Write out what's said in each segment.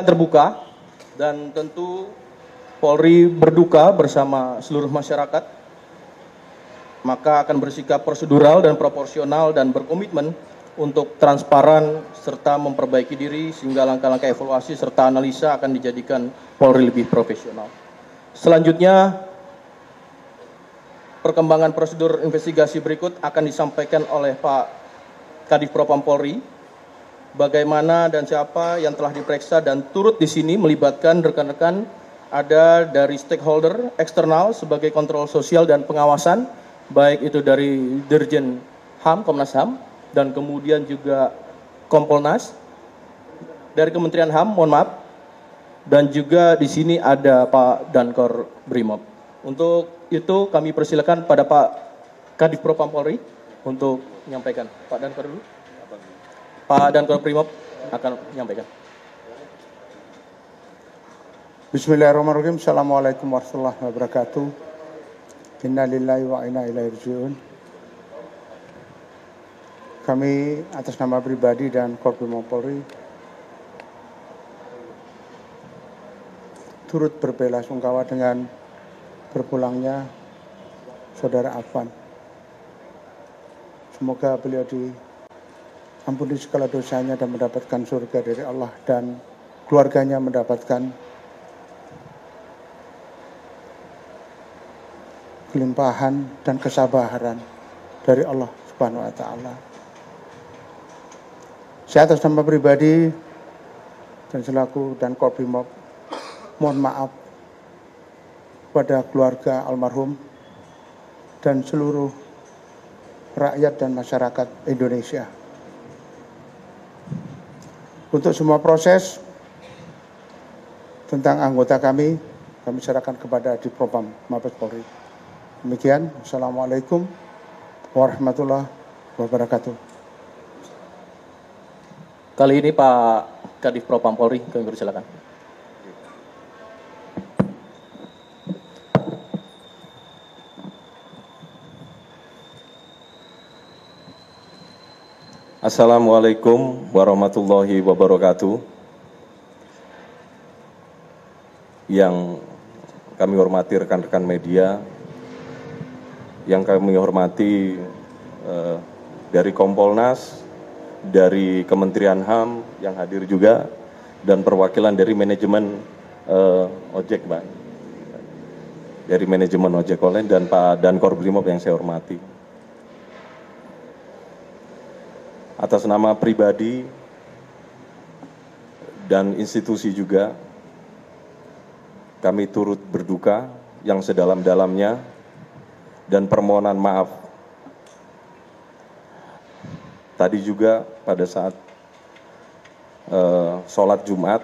terbuka dan tentu Polri berduka bersama seluruh masyarakat, maka akan bersikap prosedural dan proporsional dan berkomitmen untuk transparan serta memperbaiki diri sehingga langkah-langkah evaluasi serta analisa akan dijadikan Polri lebih profesional. Selanjutnya, perkembangan prosedur investigasi berikut akan disampaikan oleh Pak Kadif Propam Polri. Bagaimana dan siapa yang telah diperiksa dan turut di sini melibatkan rekan-rekan ada dari stakeholder eksternal sebagai kontrol sosial dan pengawasan, baik itu dari Dirjen HAM, Komnas HAM, dan kemudian juga Kompolnas, dari Kementerian HAM, mohon maaf, dan juga di sini ada Pak Dankor Brimob. Untuk itu kami persilakan pada Pak Kadif Propam Polri untuk menyampaikan. Pak Dankor dulu. Pak Dankor Brimob akan menyampaikan. Bismillahirrahmanirrahim. Assalamualaikum warahmatullahi wabarakatuh. Inna lillahi wa inna ilaihi raji'un. Kami atas nama pribadi dan Korpimab Polri turut berbelasungkawa dengan berpulangnya Saudara Afan. Semoga beliau ampuni segala dosanya dan mendapatkan surga dari Allah, dan keluarganya mendapatkan kelimpahan dan kesabaran dari Allah Subhanahu wa taala. Saya atas nama pribadi dan selaku dan Korpimab mohon maaf pada keluarga almarhum dan seluruh rakyat dan masyarakat Indonesia. Untuk semua proses tentang anggota kami serahkan kepada Divpropam Mabes Polri. Demikian, Assalamualaikum warahmatullahi wabarakatuh. Kali ini Pak Kadif Propam Polri, kami persilakan. Assalamualaikum warahmatullahi wabarakatuh. Yang kami hormati rekan-rekan media, yang kami hormati dari Kompolnas, dari Kementerian HAM yang hadir juga, dan perwakilan dari manajemen ojek, Pak. Dari manajemen ojek online, dan Pak Dankor Brimob yang saya hormati. Atas nama pribadi dan institusi juga, kami turut berduka yang sedalam-dalamnya dan permohonan maaf. Tadi juga pada saat sholat Jumat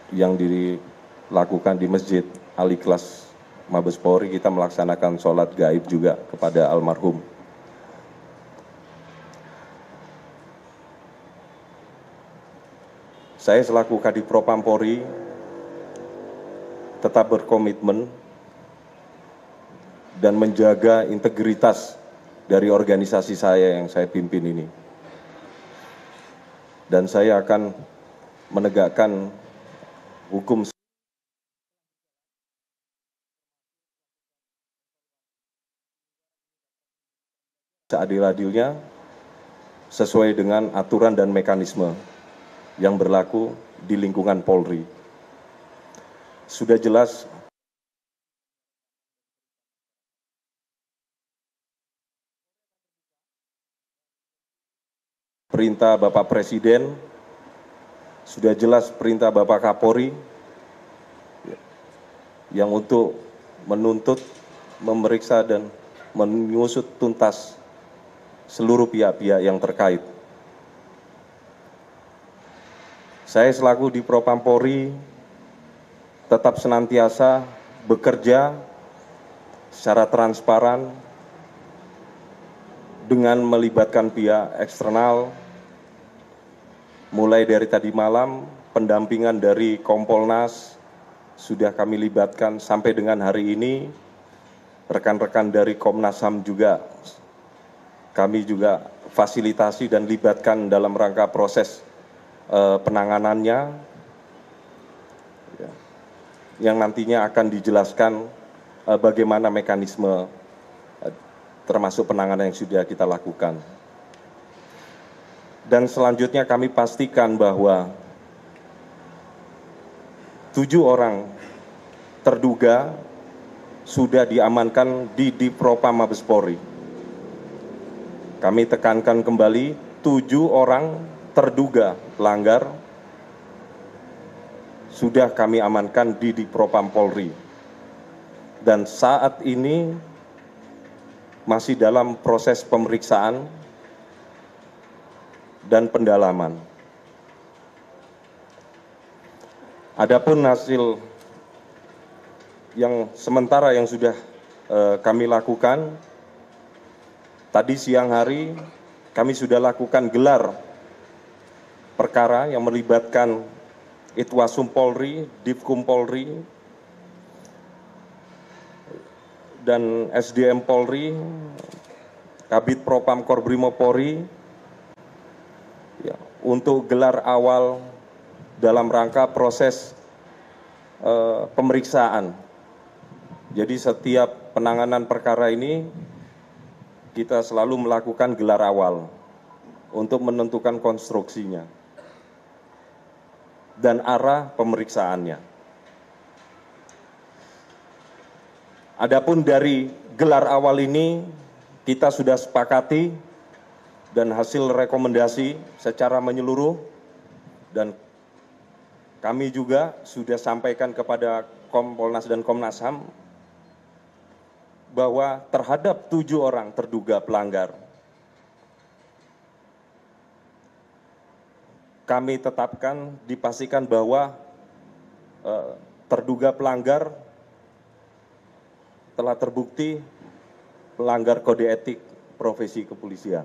yang dilakukan di Masjid Al-Ikhlas Mabes Polri, kita melaksanakan sholat gaib juga kepada almarhum. Saya selaku Kadif Propam Polri tetap berkomitmen dan menjaga integritas dari organisasi saya yang saya pimpin ini. Dan saya akan menegakkan hukum seadil-adilnya sesuai dengan aturan dan mekanisme yang berlaku di lingkungan Polri. Sudah jelas perintah Bapak Presiden, sudah jelas perintah Bapak Kapolri yang untuk menuntut, memeriksa, dan mengusut tuntas seluruh pihak-pihak yang terkait. Saya selaku di Propam Polri tetap senantiasa bekerja secara transparan dengan melibatkan pihak eksternal, mulai dari tadi malam pendampingan dari Kompolnas sudah kami libatkan sampai dengan hari ini, rekan-rekan dari Komnas HAM juga kami juga fasilitasi dan libatkan dalam rangka proses penanganannya, ya, yang nantinya akan dijelaskan bagaimana mekanisme termasuk penanganan yang sudah kita lakukan. Dan selanjutnya kami pastikan bahwa 7 orang terduga sudah diamankan di Divpropam Mabes Polri. Kami tekankan kembali, 7 orang terduga pelanggar sudah kami amankan di Divpropam Polri. Dan saat ini masih dalam proses pemeriksaan dan pendalaman. Adapun hasil yang sementara yang sudah kami lakukan, tadi siang hari kami sudah lakukan gelar perkara yang melibatkan Itwasum Polri, Divkum Polri, dan SDM Polri, Kabid Propam Korbrimob Polri, ya, untuk gelar awal dalam rangka proses pemeriksaan. Jadi setiap penanganan perkara ini kita selalu melakukan gelar awal untuk menentukan konstruksinya dan arah pemeriksaannya. Adapun dari gelar awal ini kita sudah sepakati dan hasil rekomendasi secara menyeluruh, dan kami juga sudah sampaikan kepada Kompolnas dan Komnas HAM bahwa terhadap 7 orang terduga pelanggar kami tetapkan, dipastikan bahwa terduga pelanggar telah terbukti melanggar kode etik profesi kepolisian.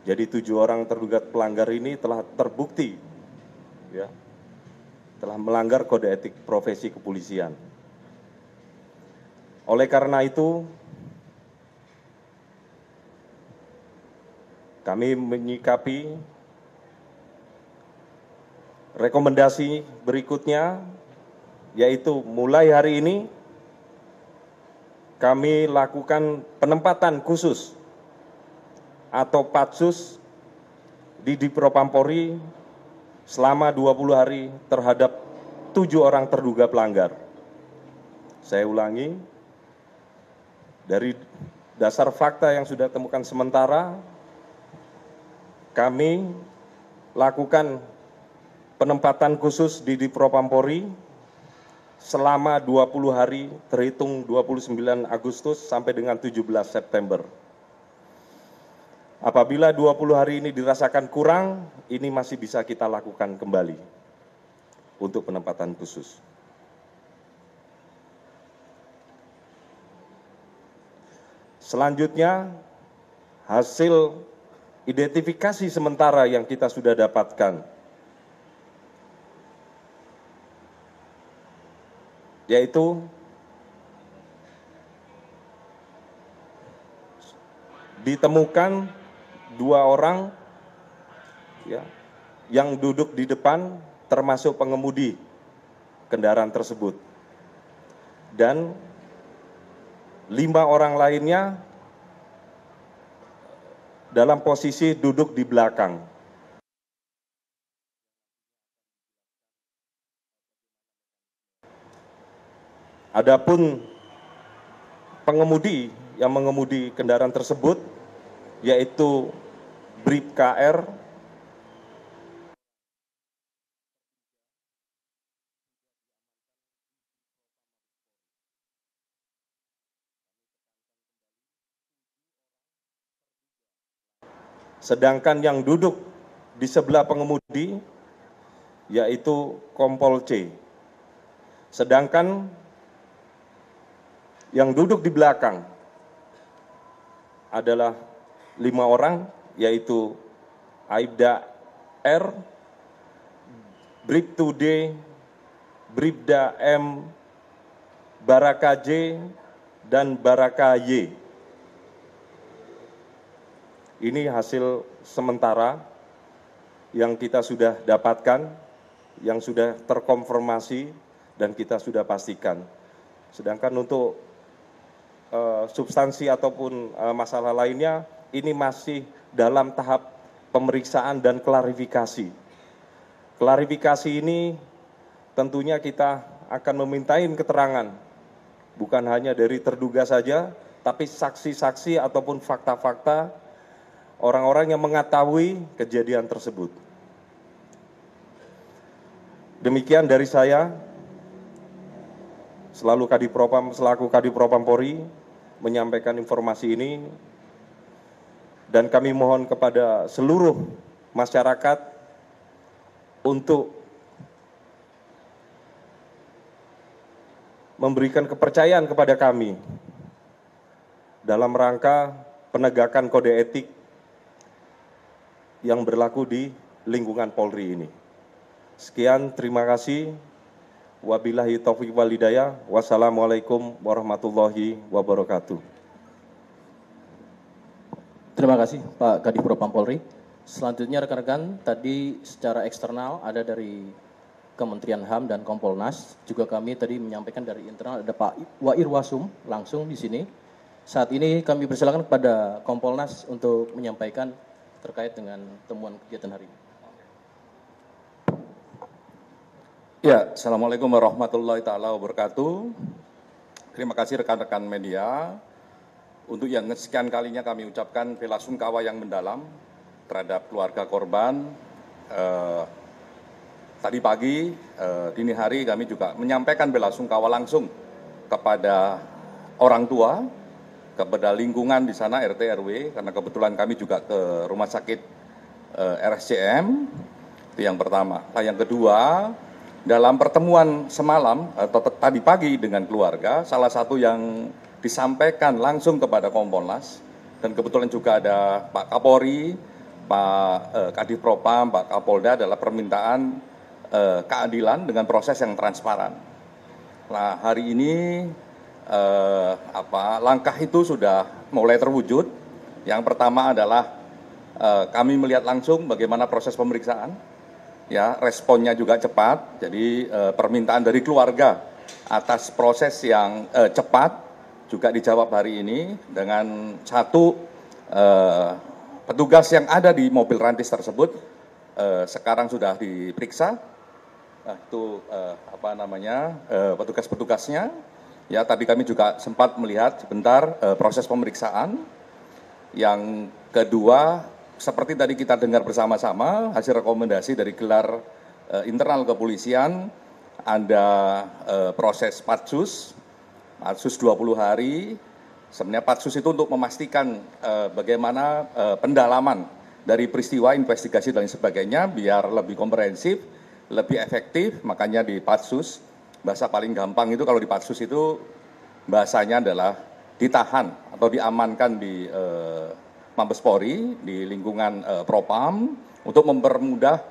Jadi 7 orang terduga pelanggar ini telah terbukti, ya, telah melanggar kode etik profesi kepolisian. Oleh karena itu, kami menyikapi rekomendasi berikutnya, yaitu mulai hari ini kami lakukan penempatan khusus atau patsus di Divpropam Polri selama 20 hari terhadap 7 orang terduga pelanggar. Saya ulangi, dari dasar fakta yang sudah temukan sementara, kami lakukan penempatan khusus di Divpropam Polri selama 20 hari terhitung 29 Agustus sampai dengan 17 September. Apabila 20 hari ini dirasakan kurang, ini masih bisa kita lakukan kembali untuk penempatan khusus. Selanjutnya, hasil identifikasi sementara yang kita sudah dapatkan, yaitu ditemukan 2 orang, ya, yang duduk di depan termasuk pengemudi kendaraan tersebut, dan 5 orang lainnya dalam posisi duduk di belakang. Adapun pengemudi yang mengemudi kendaraan tersebut, yaitu Brib KR, sedangkan yang duduk di sebelah pengemudi yaitu Kompol C. Sedangkan yang duduk di belakang adalah 5 orang, yaitu Aibda R, Bribtu D, Bribda M, Baraka J, dan Baraka Y. Ini hasil sementara yang kita sudah dapatkan yang sudah terkonfirmasi dan kita sudah pastikan. Sedangkan untuk substansi ataupun masalah lainnya ini masih dalam tahap pemeriksaan dan klarifikasi. Klarifikasi ini tentunya kita akan memintain keterangan bukan hanya dari terduga saja, tapi saksi-saksi ataupun fakta-fakta orang-orang yang mengetahui kejadian tersebut. Demikian dari saya, selaku Kadipropam Polri menyampaikan informasi ini, dan kami mohon kepada seluruh masyarakat untuk memberikan kepercayaan kepada kami dalam rangka penegakan kode etik yang berlaku di lingkungan Polri ini. Sekian, terima kasih. Wabillahi taufiq wal hidayah. Wassalamualaikum warahmatullahi wabarakatuh. Terima kasih Pak Kadif Propam Polri. Selanjutnya rekan-rekan, tadi secara eksternal ada dari Kementerian HAM dan Kompolnas. Juga kami tadi menyampaikan dari internal ada Pak Wairwasum langsung di sini. Saat ini kami persilakan kepada Kompolnas untuk menyampaikan terkait dengan temuan kegiatan hari ini. Ya, Assalamualaikum warahmatullahi taala wabarakatuh. Terima kasih rekan-rekan media. Untuk yang sekian kalinya kami ucapkan bela sungkawa yang mendalam terhadap keluarga korban. Tadi pagi, dini hari kami juga menyampaikan bela sungkawa langsung kepada orang tua, kepada lingkungan di sana RT RW, karena kebetulan kami juga ke rumah sakit RSCM. Itu yang pertama. Nah, yang kedua, dalam pertemuan semalam atau tadi pagi dengan keluarga, salah satu yang disampaikan langsung kepada Kompolnas, dan kebetulan juga ada Pak Kapolri, Pak Kadif Propam, Pak Kapolda, adalah permintaan keadilan dengan proses yang transparan. Nah, hari ini langkah itu sudah mulai terwujud. Yang pertama adalah kami melihat langsung bagaimana proses pemeriksaan. Ya, responnya juga cepat. Jadi permintaan dari keluarga atas proses yang cepat juga dijawab hari ini dengan satu petugas yang ada di mobil rantis tersebut sekarang sudah diperiksa. Nah, itu petugas-petugasnya. Ya, tadi kami juga sempat melihat sebentar proses pemeriksaan. Yang kedua, seperti tadi kita dengar bersama-sama, hasil rekomendasi dari gelar internal kepolisian, ada proses patsus 20 hari. Sebenarnya patsus itu untuk memastikan bagaimana pendalaman dari peristiwa, investigasi dan sebagainya, biar lebih komprehensif, lebih efektif, makanya di patsus. Bahasa paling gampang itu kalau di patsus itu bahasanya adalah ditahan atau diamankan di Mabes Polri di lingkungan Propam untuk mempermudah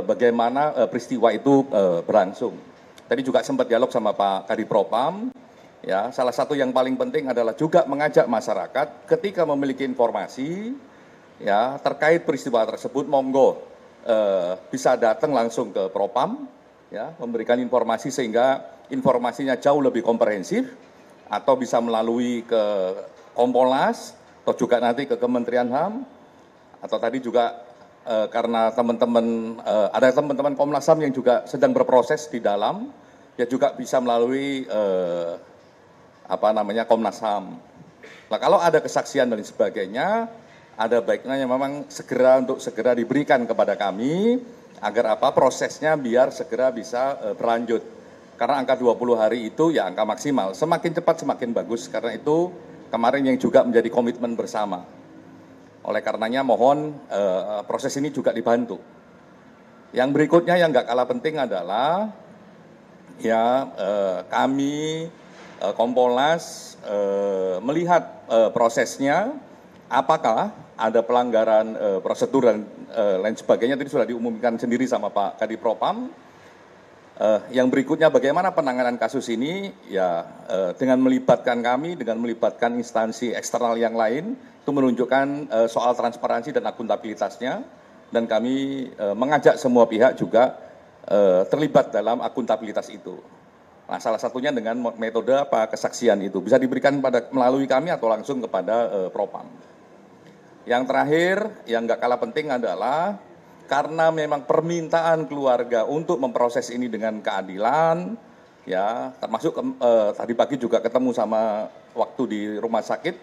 bagaimana peristiwa itu berlangsung. Tadi juga sempat dialog sama Pak Kadif Propam. Ya, salah satu yang paling penting adalah juga mengajak masyarakat ketika memiliki informasi ya terkait peristiwa tersebut, monggo bisa datang langsung ke Propam ya, memberikan informasi sehingga informasinya jauh lebih komprehensif, atau bisa melalui ke Kompolnas atau juga nanti ke Kementerian HAM, atau tadi juga karena teman-teman ada teman-teman Komnas HAM yang juga sedang berproses di dalam, ya juga bisa melalui Komnas HAM. Nah, kalau ada kesaksian dan sebagainya, ada baiknya yang memang segera diberikan kepada kami agar prosesnya biar segera bisa berlanjut. Karena angka 20 hari itu ya angka maksimal, semakin cepat semakin bagus, karena itu kemarin yang juga menjadi komitmen bersama. Oleh karenanya mohon proses ini juga dibantu. Yang berikutnya yang nggak kalah penting adalah ya kami Kompolnas melihat prosesnya, apakah ada pelanggaran prosedur dan lain sebagainya. Tadi sudah diumumkan sendiri sama Pak Kadif Propam. Yang berikutnya bagaimana penanganan kasus ini ya dengan melibatkan kami, dengan melibatkan instansi eksternal yang lain, itu menunjukkan soal transparansi dan akuntabilitasnya, dan kami mengajak semua pihak juga terlibat dalam akuntabilitas itu. Nah, salah satunya dengan metode kesaksian itu bisa diberikan melalui kami atau langsung kepada Propam. Yang terakhir, yang nggak kalah penting adalah karena memang permintaan keluarga untuk memproses ini dengan keadilan, ya, termasuk tadi pagi juga ketemu sama waktu di rumah sakit,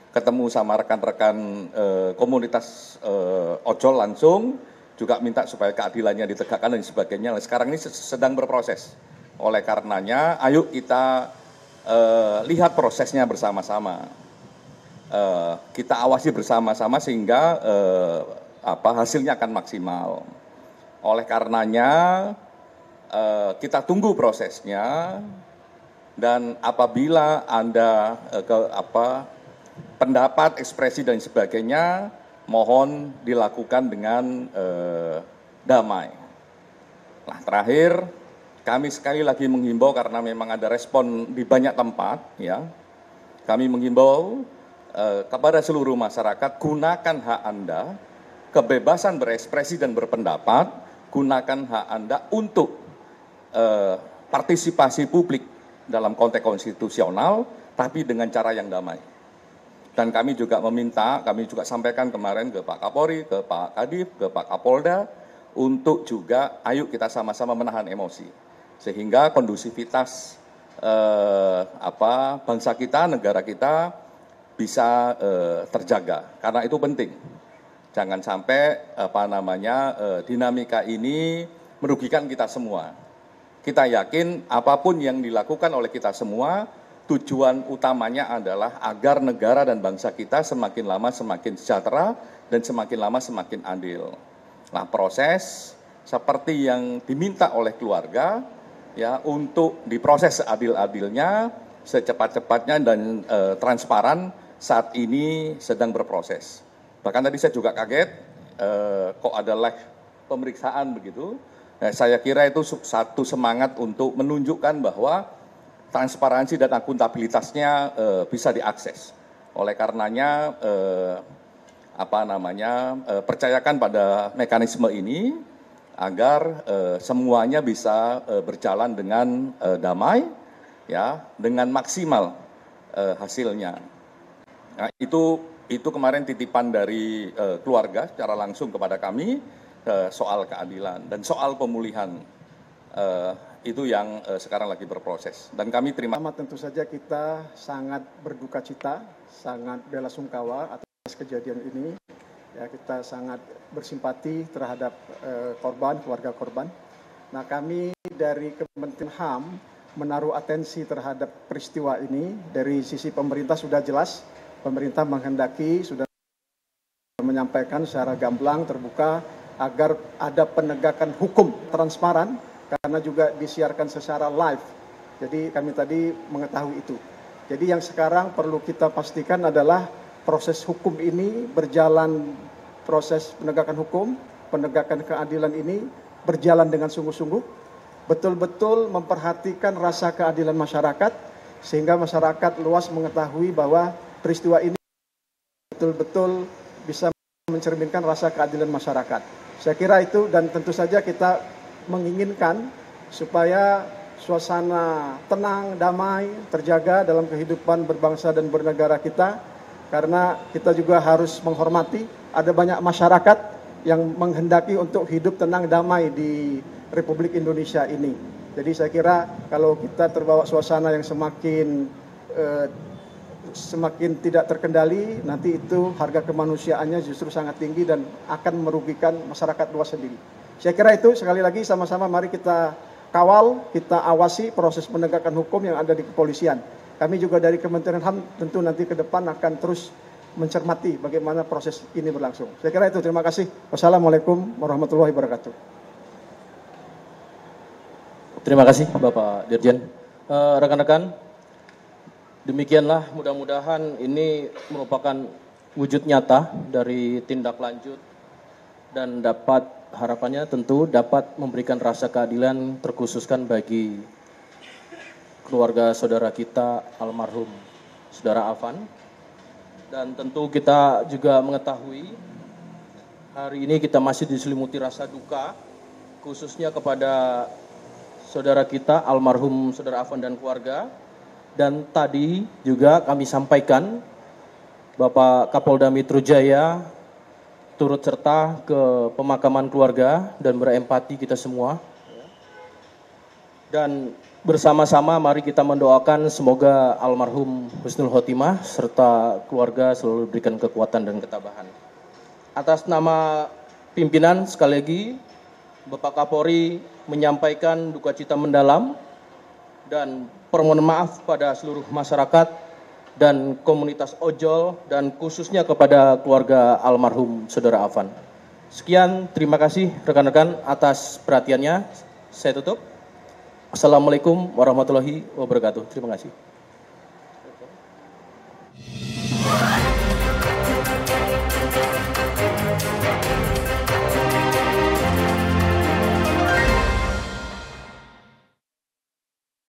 ketemu sama rekan-rekan komunitas ojol langsung, juga minta supaya keadilannya ditegakkan dan sebagainya. Sekarang ini sedang berproses. Oleh karenanya, ayo kita lihat prosesnya bersama-sama. Kita awasi bersama-sama sehingga hasilnya akan maksimal. Oleh karenanya, kita tunggu prosesnya, dan apabila Anda pendapat, ekspresi dan sebagainya, mohon dilakukan dengan damai. Nah, terakhir, kami sekali lagi menghimbau karena memang ada respon di banyak tempat, ya. Kami menghimbau kepada seluruh masyarakat, gunakan hak Anda, kebebasan berekspresi dan berpendapat, gunakan hak Anda untuk partisipasi publik dalam konteks konstitusional, tapi dengan cara yang damai. Dan kami juga meminta, kami juga sampaikan kemarin ke Pak Kapolri, ke Pak Kadif, ke Pak Kapolda, untuk juga ayo kita sama-sama menahan emosi. Sehingga kondusivitas bangsa kita, negara kita bisa terjaga. Karena itu penting. Jangan sampai dinamika ini merugikan kita semua. Kita yakin apapun yang dilakukan oleh kita semua, tujuan utamanya adalah agar negara dan bangsa kita semakin lama semakin sejahtera dan semakin lama semakin adil. Nah, proses seperti yang diminta oleh keluarga, ya, untuk diproses seadil-adilnya, secepat-cepatnya dan transparan, saat ini sedang berproses. Bahkan tadi saya juga kaget, kok ada live pemeriksaan begitu. Nah, saya kira itu satu semangat untuk menunjukkan bahwa transparansi dan akuntabilitasnya bisa diakses. Oleh karenanya, percayakan pada mekanisme ini agar semuanya bisa berjalan dengan damai, ya, dengan maksimal hasilnya. Nah, itu kemarin titipan dari keluarga secara langsung kepada kami soal keadilan dan soal pemulihan. Itu yang sekarang lagi berproses. Dan kami terima. Tentu saja kita sangat berduka cita, sangat bela sungkawa atas kejadian ini. Ya, kita sangat bersimpati terhadap korban, keluarga korban. Nah, kami dari Kementerian HAM menaruh atensi terhadap peristiwa ini. Dari sisi pemerintah sudah jelas, pemerintah menghendaki, sudah menyampaikan secara gamblang, terbuka, agar ada penegakan hukum transparan, karena juga disiarkan secara live. Jadi kami tadi mengetahui itu. Jadi yang sekarang perlu kita pastikan adalah proses hukum ini berjalan, proses penegakan hukum, penegakan keadilan ini berjalan dengan sungguh-sungguh, betul-betul memperhatikan rasa keadilan masyarakat, sehingga masyarakat luas mengetahui bahwa peristiwa ini betul-betul bisa mencerminkan rasa keadilan masyarakat. Saya kira itu, dan tentu saja kita menginginkan supaya suasana tenang, damai, terjaga dalam kehidupan berbangsa dan bernegara kita, karena kita juga harus menghormati ada banyak masyarakat yang menghendaki untuk hidup tenang damai di Republik Indonesia ini. Jadi saya kira kalau kita terbawa suasana yang semakin tidak terkendali, nanti itu harga kemanusiaannya justru sangat tinggi dan akan merugikan masyarakat luas sendiri. Saya kira itu, sekali lagi sama-sama mari kita kawal, kita awasi proses penegakan hukum yang ada di kepolisian. Kami juga dari Kementerian HAM tentu nanti ke depan akan terus mencermati bagaimana proses ini berlangsung. Saya kira itu, terima kasih. Wassalamualaikum warahmatullahi wabarakatuh. Terima kasih Bapak Dirjen. Rekan-rekan, demikianlah mudah-mudahan ini merupakan wujud nyata dari tindak lanjut dan dapat, harapannya tentu dapat memberikan rasa keadilan terkhususkan bagi keluarga saudara kita almarhum Saudara Afan. Dan tentu kita juga mengetahui hari ini kita masih diselimuti rasa duka khususnya kepada saudara kita almarhum saudara Afan dan keluarga. Dan tadi juga kami sampaikan Bapak Kapolda Metro Jaya turut serta ke pemakaman keluarga dan berempati kita semua. Dan bersama-sama mari kita mendoakan semoga almarhum husnul khotimah serta keluarga selalu diberikan kekuatan dan ketabahan. Atas nama pimpinan sekali lagi Bapak Kapolri menyampaikan duka cita mendalam dan permohonan maaf pada seluruh masyarakat dan komunitas ojol dan khususnya kepada keluarga almarhum saudara Afan. Sekian, terima kasih rekan-rekan atas perhatiannya. Saya tutup. Assalamualaikum warahmatullahi wabarakatuh. Terima kasih.